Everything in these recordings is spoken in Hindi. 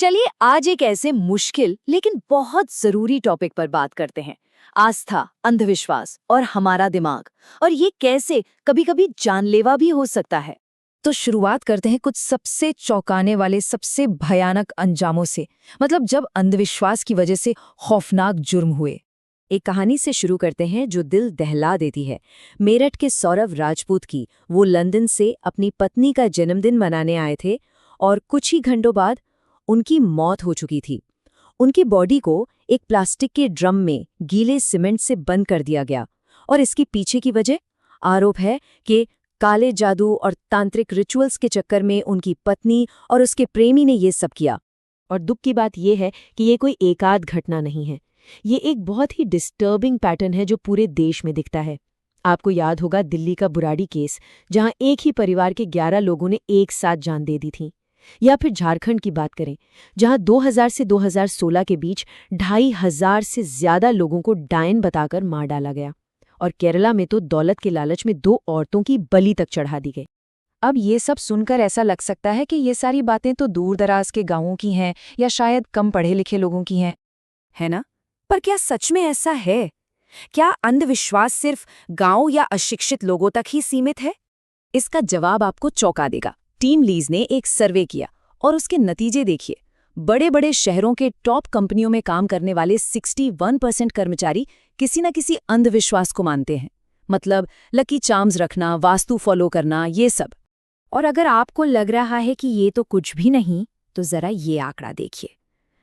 चलिए आज एक ऐसे मुश्किल लेकिन बहुत जरूरी टॉपिक पर बात करते हैं। आस्था, अंधविश्वास और हमारा दिमाग, और ये कैसे कभी-कभी जानलेवा भी हो सकता है। तो शुरुआत करते हैं कुछ सबसे चौंकाने वाले, सबसे भयानक अंजामों से। मतलब जब अंधविश्वास की वजह से खौफनाक जुर्म हुए। एक कहानी से शुरू करते हैं जो दिल दहला देती है। मेरठ के सौरव राजपूत की। वो लंदन से अपनी पत्नी का जन्मदिन मनाने आए थे और कुछ ही घंटों बाद उनकी मौत हो चुकी थी। उनकी बॉडी को एक प्लास्टिक के ड्रम में गीले सीमेंट से बंद कर दिया गया। और इसके पीछे की वजह, आरोप है कि काले जादू और तांत्रिक रिचुअल्स के चक्कर में उनकी पत्नी और उसके प्रेमी ने ये सब किया। और दुख की बात यह है कि ये कोई एकाध घटना नहीं है। ये एक बहुत ही डिस्टर्बिंग पैटर्न है जो पूरे देश में दिखता है। आपको याद होगा दिल्ली का बुराड़ी केस, जहां एक ही परिवार के 11 लोगों ने एक साथ जान दे दी थी। या फिर झारखंड की बात करें, जहां 2000 से 2016 के बीच 2500 से ज्यादा लोगों को डायन बताकर मार डाला गया। और केरला में तो दौलत के लालच में 2 औरतों की बलि तक चढ़ा दी गई। अब ये सब सुनकर ऐसा लग सकता है कि ये सारी बातें तो दूर दराज के गांवों की हैं या शायद कम पढ़े लिखे लोगों की हैं, है ना? पर क्या सच में ऐसा है? क्या अंधविश्वास सिर्फ गांव या अशिक्षित लोगों तक ही सीमित है? इसका जवाब आपको चौंका देगा। टीम लीज ने एक सर्वे किया और उसके नतीजे देखिए। बड़े बड़े शहरों के टॉप कंपनियों में काम करने वाले 61% कर्मचारी किसी न किसी अंधविश्वास को मानते हैं। मतलब लकी चार्म्स रखना, वास्तु फॉलो करना, ये सब। और अगर आपको लग रहा है कि ये तो कुछ भी नहीं, तो जरा ये आंकड़ा देखिए।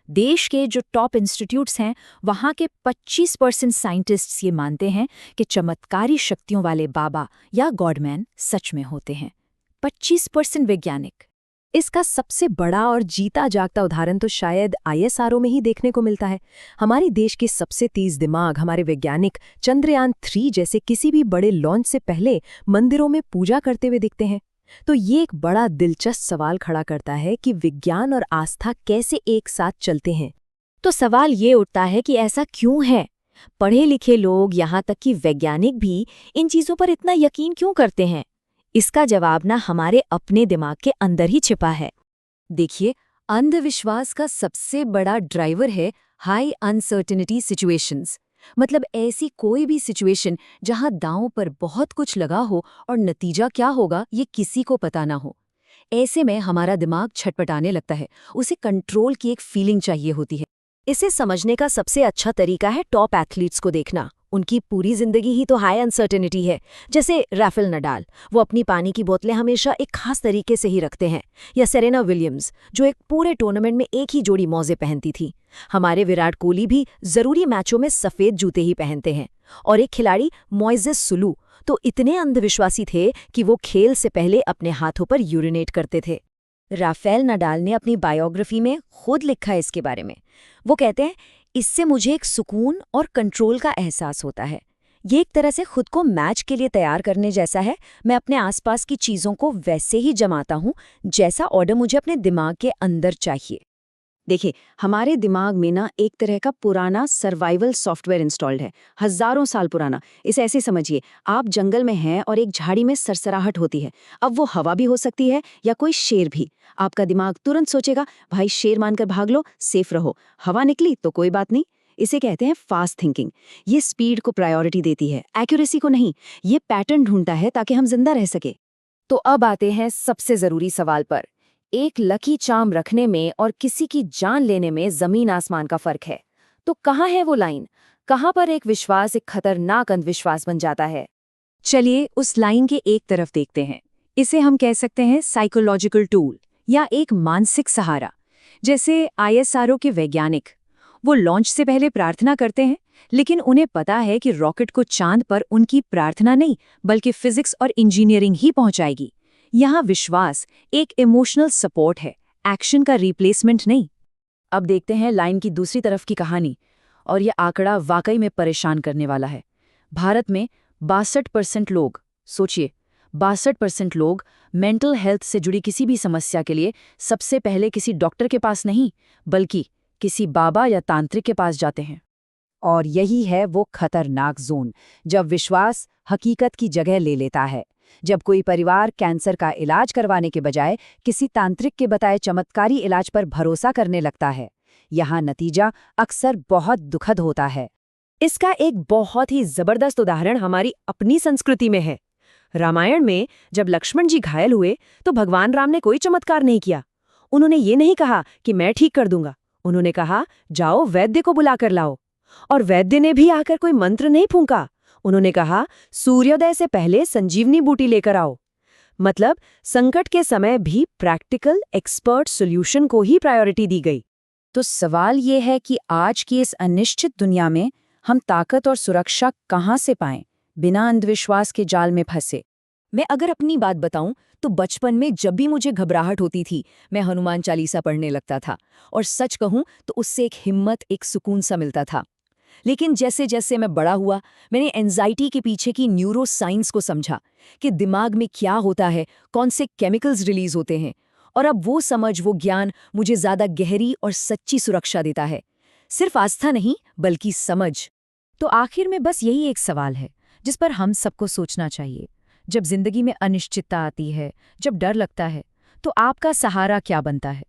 देश के जो टॉप इंस्टीट्यूट्स हैं, वहाँ के 25% साइंटिस्ट्स ये मानते हैं कि चमत्कारी शक्तियों वाले बाबा या गॉडमैन सच में होते हैं। 25% वैज्ञानिक। इसका सबसे बड़ा और जीता जागता उदाहरण तो शायद ISRO में ही देखने को मिलता है। हमारे देश के सबसे तेज दिमाग, हमारे वैज्ञानिक, चंद्रयान 3 जैसे किसी भी बड़े लॉन्च से पहले मंदिरों में पूजा करते हुए दिखते हैं। तो ये एक बड़ा दिलचस्प सवाल खड़ा करता है कि विज्ञान और आस्था कैसे एक साथ चलते हैं। तो सवाल ये उठता है कि ऐसा क्यों है? पढ़े लिखे लोग, यहाँ तक कि वैज्ञानिक भी इन चीज़ों पर इतना यकीन क्यों करते हैं? इसका जवाब ना हमारे अपने दिमाग के अंदर ही छिपा है। देखिए, अंधविश्वास का सबसे बड़ा ड्राइवर है हाई अनसर्टेनिटी सिचुएशंस। मतलब ऐसी कोई भी सिचुएशन जहां दांव पर बहुत कुछ लगा हो और नतीजा क्या होगा ये किसी को पता ना हो। ऐसे में हमारा दिमाग छटपटाने लगता है, उसे कंट्रोल की एक फीलिंग चाहिए होती है। इसे समझने का सबसे अच्छा तरीका है टॉप एथलीट्स को देखना। उनकी पूरी जिंदगी ही तो हाई अनसर्टेनिटी है। जैसे राफेल नडाल, वो अपनी पानी की बोतलें हमेशा एक खास तरीके से ही रखते हैं। या सेरेना विलियम्स, जो एक पूरे टूर्नामेंट में एक ही जोड़ी मौजे पहनती थी। हमारे विराट कोहली भी जरूरी मैचों में सफेद जूते ही पहनते हैं। और एक खिलाड़ी मोइसेस सुलू तो इतने अंधविश्वासी थे कि वो खेल से पहले अपने हाथों पर यूरिनेट करते थे। राफेल नडाल ने अपनी बायोग्राफी में खुद लिखा है इसके बारे में। वो कहते हैं, इससे मुझे एक सुकून और कंट्रोल का एहसास होता है। ये एक तरह से खुद को मैच के लिए तैयार करने जैसा है। मैं अपने आसपास की चीज़ों को वैसे ही जमाता हूँ जैसा ऑर्डर मुझे अपने दिमाग के अंदर चाहिए। देखिए, हमारे दिमाग में ना एक तरह का पुराना सर्वाइवल सॉफ्टवेयर इंस्टॉल्ड है, हजारों साल पुराना। इसे ऐसे समझिए, आप जंगल में हैं और एक झाड़ी में सरसराहट होती है। अब वो हवा भी हो सकती है या कोई शेर भी। आपका दिमाग तुरंत सोचेगा, भाई शेर मानकर भाग लो, सेफ रहो। हवा निकली तो कोई बात नहीं। इसे कहते हैं फास्ट थिंकिंग। ये स्पीड को प्रायोरिटी देती है, एक्यूरेसी को नहीं। ये पैटर्न ढूंढता है ताकि हम जिंदा रह सके। तो अब आते हैं सबसे जरूरी सवाल पर। एक लकी चार्म रखने में और किसी की जान लेने में जमीन आसमान का फर्क है। तो कहाँ है वो लाइन? कहाँ पर एक विश्वास एक खतरनाक अंधविश्वास बन जाता है? चलिए उस लाइन के एक तरफ देखते हैं। इसे हम कह सकते हैं साइकोलॉजिकल टूल या एक मानसिक सहारा। जैसे ISRO के वैज्ञानिक, वो लॉन्च से पहले प्रार्थना करते हैं, लेकिन उन्हें पता है कि रॉकेट को चांद पर उनकी प्रार्थना नहीं बल्कि फिजिक्स और इंजीनियरिंग ही पहुंचाएगी। यहाँ विश्वास एक इमोशनल सपोर्ट है, एक्शन का रिप्लेसमेंट नहीं। अब देखते हैं लाइन की दूसरी तरफ की कहानी, और यह आंकड़ा वाकई में परेशान करने वाला है। भारत में 62% लोग, सोचिए 62% लोग मेंटल हेल्थ से जुड़ी किसी भी समस्या के लिए सबसे पहले किसी डॉक्टर के पास नहीं बल्कि किसी बाबा या तांत्रिक के पास जाते हैं। और यही है वो खतरनाक जोन, जब विश्वास हकीकत की जगह ले लेता है। जब कोई परिवार कैंसर का इलाज करवाने के बजाय किसी तांत्रिक के बताए चमत्कारी इलाज पर भरोसा करने लगता है, यहाँ नतीजा अक्सर बहुत दुखद होता है। इसका एक बहुत ही जबरदस्त उदाहरण हमारी अपनी संस्कृति में है। रामायण में जब लक्ष्मण जी घायल हुए तो भगवान राम ने कोई चमत्कार नहीं किया। उन्होंने ये नहीं कहा कि मैं ठीक कर दूंगा। उन्होंने कहा, जाओ वैद्य को बुला कर लाओ। और वैद्य ने भी आकर कोई मंत्र नहीं फूंका। उन्होंने कहा, सूर्योदय से पहले संजीवनी बूटी लेकर आओ। मतलब संकट के समय भी प्रैक्टिकल एक्सपर्ट सॉल्यूशन को ही प्रायोरिटी दी गई। तो सवाल ये है कि आज की इस अनिश्चित दुनिया में हम ताकत और सुरक्षा कहाँ से पाएं, बिना अंधविश्वास के जाल में फंसे। मैं अगर अपनी बात बताऊं तो बचपन में जब भी मुझे घबराहट होती थी, मैं हनुमान चालीसा पढ़ने लगता था, और सच कहूं तो उससे एक हिम्मत, एक सुकून सा मिलता था। लेकिन जैसे जैसे मैं बड़ा हुआ, मैंने एंजाइटी के पीछे की न्यूरो साइंस को समझा कि दिमाग में क्या होता है, कौन से केमिकल्स रिलीज होते हैं, और अब वो समझ, वो ज्ञान मुझे ज्यादा गहरी और सच्ची सुरक्षा देता है। सिर्फ आस्था नहीं, बल्कि समझ। तो आखिर में बस यही एक सवाल है जिस पर हम सबको सोचना चाहिए। जब जिंदगी में अनिश्चितता आती है, जब डर लगता है, तो आपका सहारा क्या बनता है?